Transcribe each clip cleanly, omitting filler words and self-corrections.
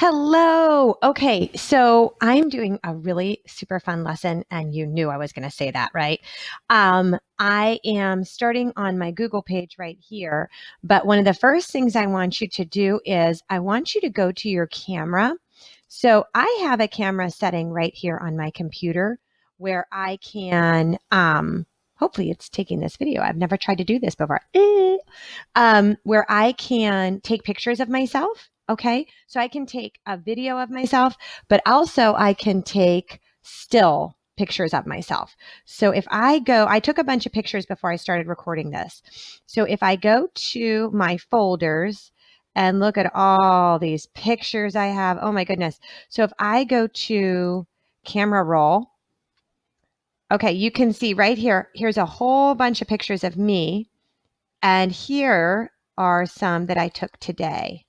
Hello. Okay, so I'm doing a really super fun lesson, and you knew I was going to say that, right? I am starting on my Google page right here, but one of the first things I want you to do is I want you to go to your camera. So I have a camera setting right here on my computer where I can, hopefully it's taking this video. I've never tried to do this before. Where I can take pictures of myself. Okay. So I can take a video of myself, but also I can take still pictures of myself. So if I took a bunch of pictures before I started recording this. So if I go to my folders and look at all these pictures I have, oh my goodness. So if I go to camera roll, okay, you can see right here, here's a whole bunch of pictures of me. And here are some that I took today,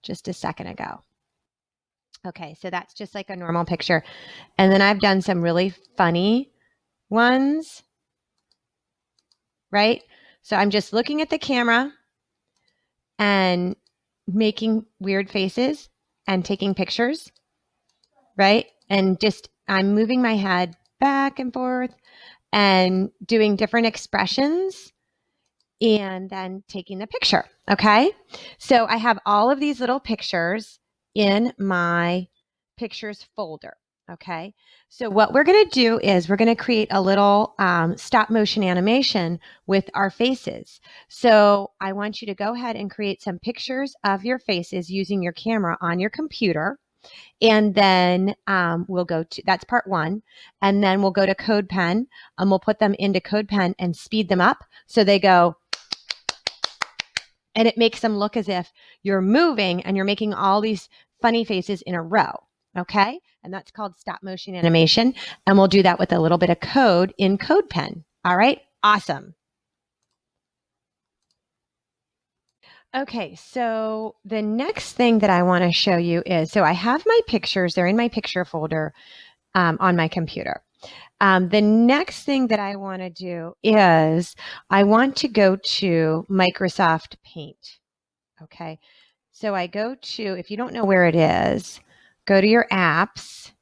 just a second ago. Okay, so that's just like a normal picture. And then I've done some really funny ones, right? So I'm just looking at the camera and making weird faces and taking pictures, right? And just I'm moving my head back and forth and doing different expressions and then taking the picture. Okay. So I have all of these little pictures in my pictures folder. Okay. So what we're going to do is we're going to create a little stop motion animation with our faces. So I want you to go ahead and create some pictures of your faces using your camera on your computer. And then we'll go to, that's part one. And then we'll go to CodePen and we'll put them into CodePen and speed them up. So they go, and it makes them look as if you're moving and you're making all these funny faces in a row. Okay. And that's called stop motion animation. And we'll do that with a little bit of code in CodePen. All right. Awesome. Okay, so the next thing that I want to show you is, so I have my pictures, they're in my picture folder on my computer. The next thing that I want to do is I want to go to Microsoft Paint. Okay, so I go to, if you don't know where it is, go to your apps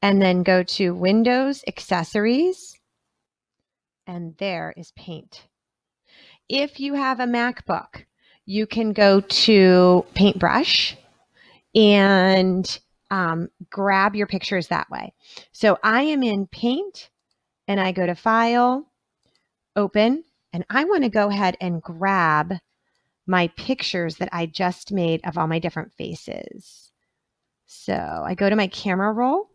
and then go to Windows Accessories, and there is Paint. If you have a MacBook, you can go to Paintbrush and grab your pictures that way. So I am in Paint and I go to File, Open, and I want to go ahead and grab my pictures that I just made of all my different faces. So I go to my camera roll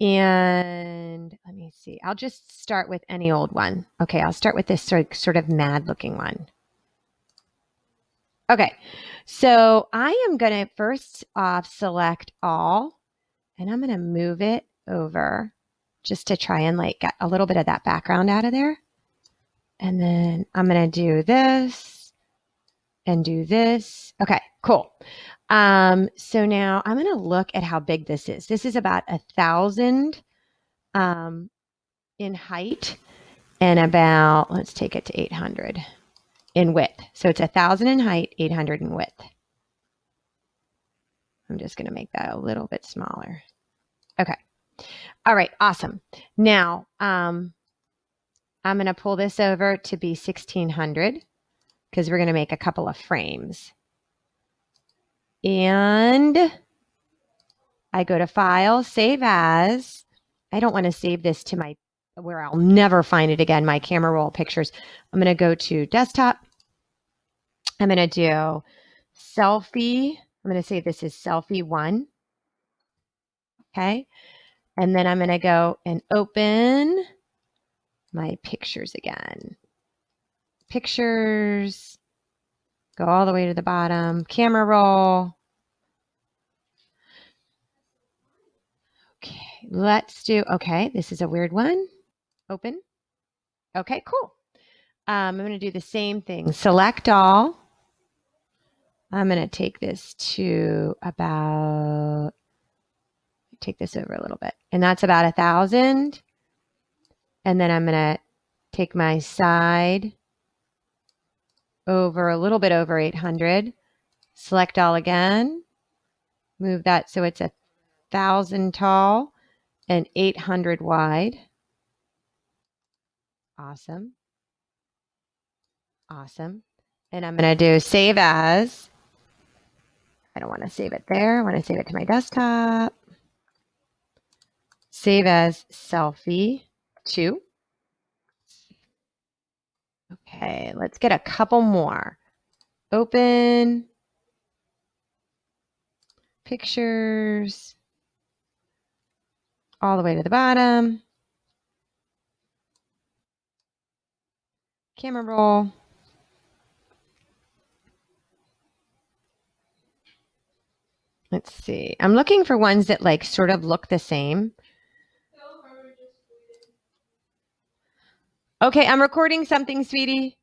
and let me see. I'll just start with any old one. Okay, I'll start with this sort of mad looking one. Okay, so I am going to first off select all and I'm going to move it over just to try and like get a little bit of that background out of there. And then I'm going to do this and do this. Okay, cool. So now I'm going to look at how big this is. This is about 1,000 in height and about, let's take it to 800 in width. So it's 1,000 in height, 800 in width. I'm just going to make that a little bit smaller. Okay. All right. Awesome. Now, I'm going to pull this over to be 1,600 because we're going to make a couple of frames. And I go to File, Save As. I don't want to save this to my, where I'll never find it again, my camera roll pictures. I'm going to go to Desktop. I'm going to do Selfie. I'm going to say this is Selfie 1. Okay. And then I'm going to go and open my pictures again. Pictures. Go all the way to the bottom. Camera roll. Okay, let's do, okay, this is a weird one. Open. Okay, cool. I'm going to do the same thing. Select all. I'm going to take this to about, take this over a little bit. And that's about 1,000. And then I'm going to take my side over a little bit over 800. Select all again. Move that so it's 1,000 tall and 800 wide. Awesome. Awesome. And I'm going to do save as. I don't want to save it there. I want to save it to my desktop. Save as Selfie 2. Okay, let's get a couple more. Open. Pictures. All the way to the bottom. Camera roll. Let's see. I'm looking for ones that like sort of look the same. Okay, I'm recording something, sweetie.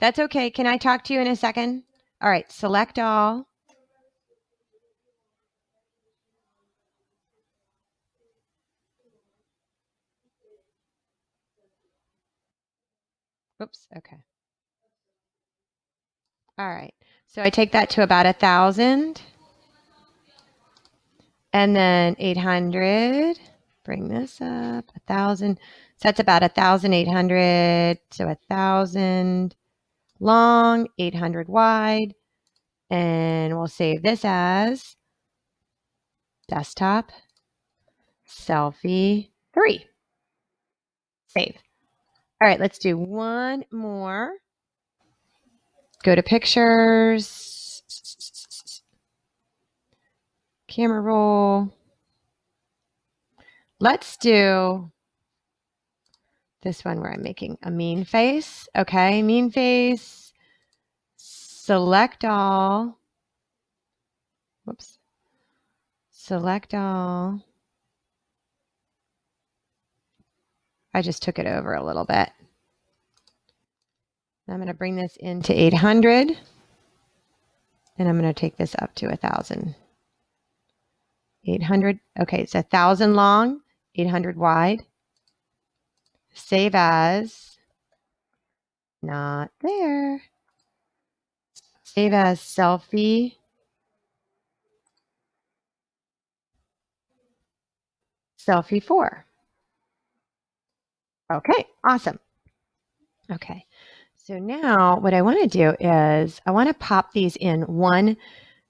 That's okay. Can I talk to you in a second? All right, select all. Oops, okay. All right, so I take that to about 1,000. And then 800. Bring this up, 1,000. So that's about 1,800. So 1,000 long, 800 wide. And we'll save this as desktop selfie 3. Save. All right, let's do one more. Go to pictures. Camera roll. Let's do this one where I'm making a mean face. Okay, mean face. Select all. Whoops. Select all. I just took it over a little bit. I'm going to bring this into 800. And I'm going to take this up to 1,000. 800. Okay, it's 1,000 long, 800 wide. Save as. Not there. Save as selfie. Selfie 4. Okay, awesome. Okay, so now what I want to do is I want to pop these in one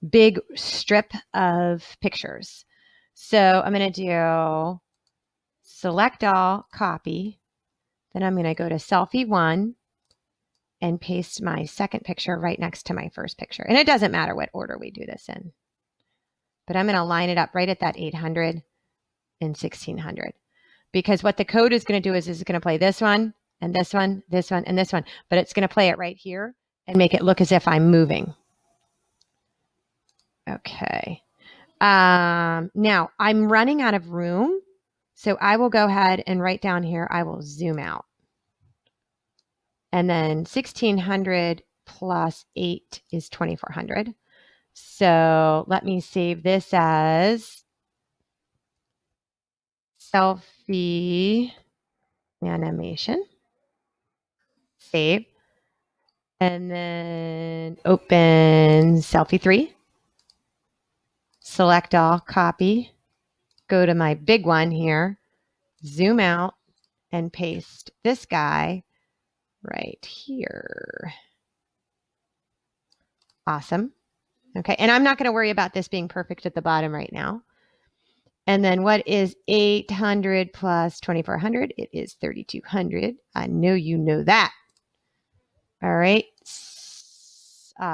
big strip of pictures. So I'm going to do select all, copy. Then I'm going to go to selfie 1 and paste my second picture right next to my first picture. And it doesn't matter what order we do this in. But I'm going to line it up right at that 800 and 1,600. Because what the code is going to do is it's going to play this one, and this one, this one, and this one. But it's going to play it right here and make it look as if I'm moving. Okay. Now, I'm running out of room. So I will go ahead and write down here, I will zoom out. And then 1,600 plus 8 is 2,400. So let me save this as selfie animation. Save. And then open selfie 3. Select all, copy. Go to my big one here. Zoom out and paste this guy right here. Awesome. Okay, and I'm not going to worry about this being perfect at the bottom right now. And then what is 800 plus 2,400? It is 3,200. I know you know that. All right.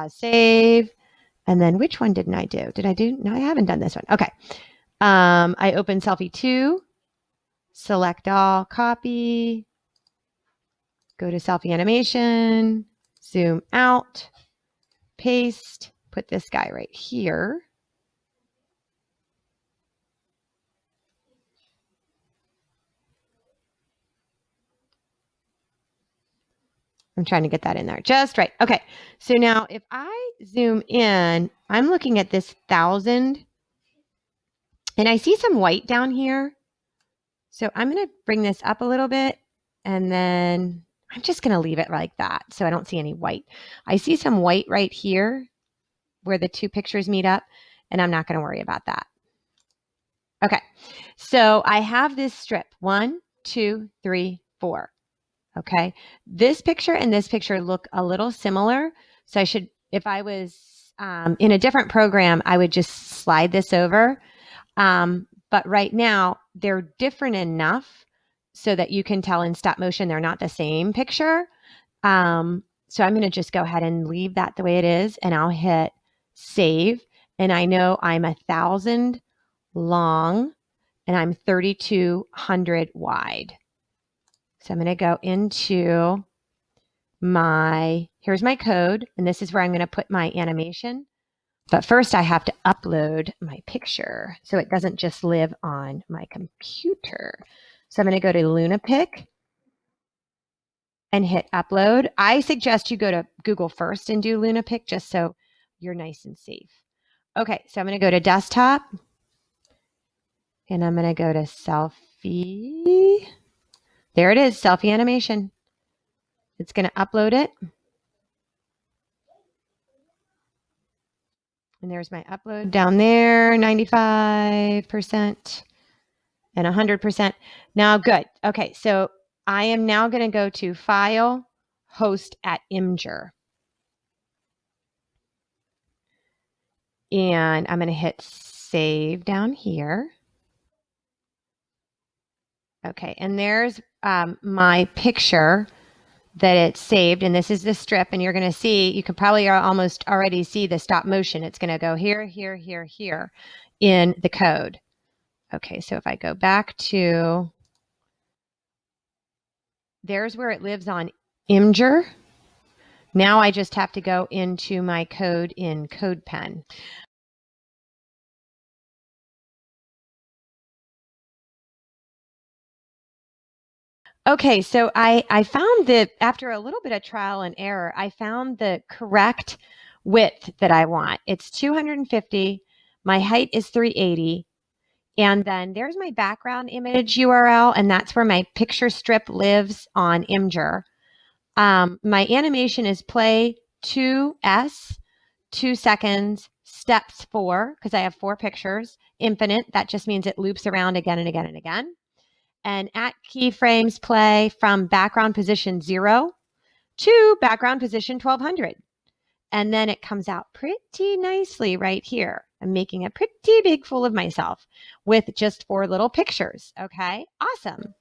Save. And then which one didn't I do? Did I do? No, I haven't done this one. Okay. I open selfie 2. Select all, copy. Go to selfie animation. Zoom out. Paste. Put this guy right here. I'm trying to get that in there just right. Okay, so now if I zoom in, I'm looking at this 1,000 and I see some white down here. So I'm going to bring this up a little bit and then I'm just going to leave it like that so I don't see any white. I see some white right here where the two pictures meet up, and I'm not going to worry about that. Okay, so I have this strip, 1, 2, 3, 4. Okay, this picture and this picture look a little similar. So I should, if I was in a different program, I would just slide this over. But right now they're different enough so that you can tell in stop motion they're not the same picture. So I'm going to just go ahead and leave that the way it is, and I'll hit save. And I know I'm 1,000 long and I'm 3,200 wide. So I'm going to go into here's my code, and this is where I'm going to put my animation. But first I have to upload my picture so it doesn't just live on my computer. So I'm going to go to Lunapic and hit upload. I suggest you go to Google first and do Lunapic just so you're nice and safe. Okay, so I'm going to go to desktop and I'm going to go to Selfie. There it is, selfie animation. It's going to upload it. And there's my upload down there, 95% and 100%. Now, good. Okay, so I am now going to go to File, Host at Imgur. And I'm going to hit Save down here. Okay, and there's my picture that it's saved, and this is the strip, and you're going to see, you could probably almost already see the stop motion. It's going to go here, here, here, here in the code. Okay, so if I go back to, there's where it lives on Imgur. Now I just have to go into my code in CodePen. Okay, so I found that after a little bit of trial and error, I found the correct width that I want. It's 250. My height is 380. And then there's my background image URL, and that's where my picture strip lives on Imgur. My animation is play 2S, 2 seconds, steps 4, because I have 4 pictures, infinite. That just means it loops around again and again and again. And at keyframes play from background position 0 to background position 1200. And then it comes out pretty nicely right here. I'm making a pretty big fool of myself with just 4 little pictures. Okay, awesome.